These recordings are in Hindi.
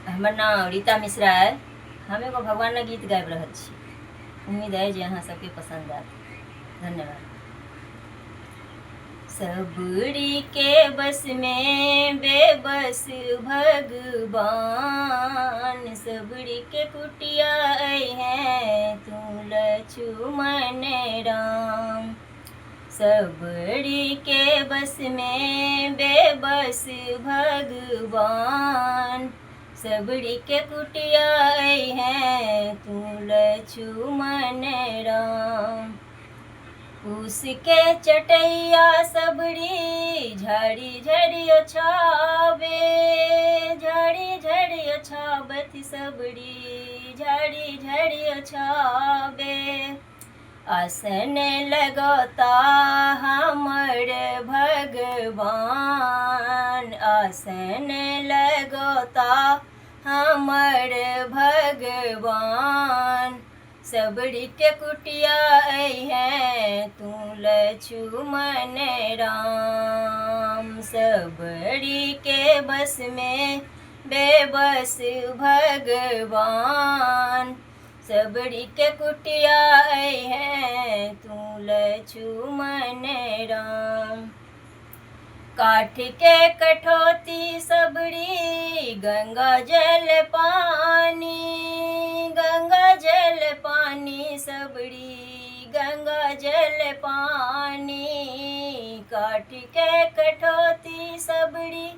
हमर नाम रीता मिश्रा है। हम एगो भगवान गीत गाबि रहल छी। उम्मीद है जे अहाँ सबके पसंद आयत। धन्यवाद। सबरी के बस में बेबस भगवान, सबरी के कुटिया हैं तू लक्ष्मण राम। सबरी के बस में बेबस भगवान, सबरी के कुटिया हैं तू लक्ष्मण राम। उसके चटैया सबरी झड़ी झड़ी छावे, झड़ी झड़ी छावत सबरी झड़ी झड़ी छावे। आसन लगता हमर भगवान, आसन लगता हमर भगवान। सबरी के कुटिया हैं तू लक्ष्मण राम। सबरी के बस में बेबस भगवान, सबरी के कुटिया हैं तू लक्ष्मण राम। काठ के कठौती सबरी गंगा जल पानी, गंगा जल पानी सबरी गंगा जल पानी। काठ के कठौती सबरी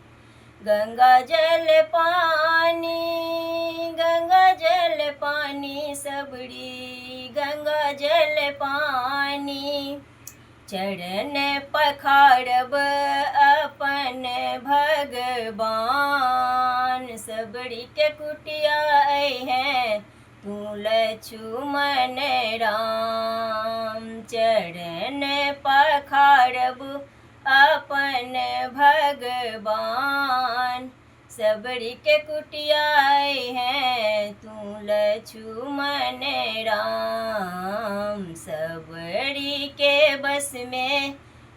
गंगा जल पानी, गंगा जल पानी सबरी गंगा जल पानी। चरण पखारब अपन भगवान, सबरी के कुटिया हैं तू लक्ष्मण राम। चरण पखारब अपन भगवान, सबरी के कुटिया हैं तू लक्ष्मण राम। सबरी के बस में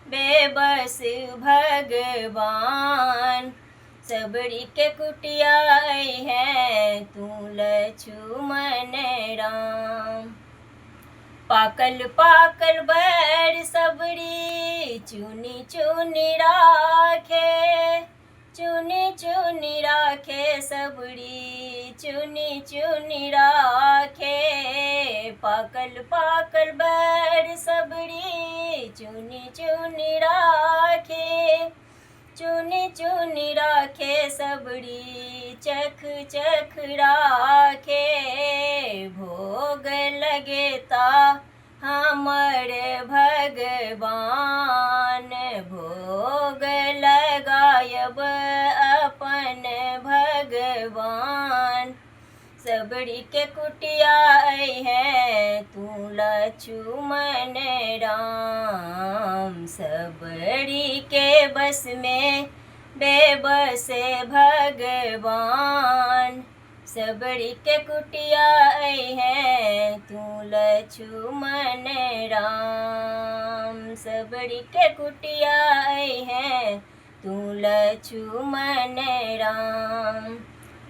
बेबस भगवान, सबरी के कुटिया हैं तू लक्ष्मण राम। पाकल पाकल बैर सबरी चुनी चुनी राखे, चुनी चुनी राखे सबरी चुनी चुनी राखे। पाकल पाकल बैर सबरी चुनी चुनी राखे, चुनी चुनी राखे सबरी चख चख राखे। भोग लगेता हमर भगवान, भोग लगायब अपन भगवान। सबरी के कुटिया हैं तू लक्ष्मण राम। सबरी के बस में बेबस भगवान, सबरी के कुटिया हैं तू लक्ष्मण राम। सबरी के कुटिया हैं तू लक्ष्मण राम।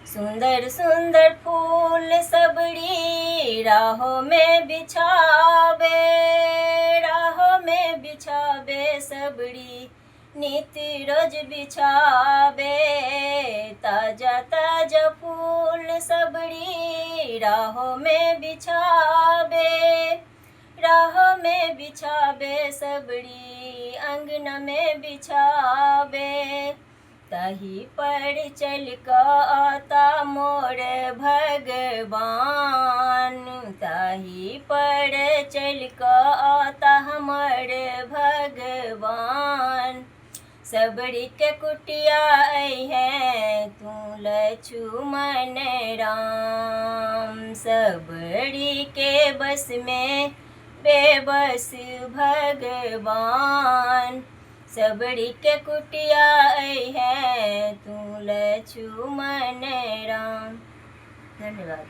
सुंदर सुंदर फूल सबरी राहों में बिछावे, राहों में बिछावे सबरी नित्य रोज बिछावे। ताजा ताजा फूल सबरी राहों में बिछावे, राहों में बिछावे सबरी अंगना में बिछावे। तही पर चल का आता मोर भगवान, तही पर चल का आता हमर भगवान। सबरी के कुटिया हैं तू लक्ष्मण राम। सबरी के बस में बेबस भगवान, सबरी के कुटिया हैं तू लक्ष्मण राम। धन्यवाद।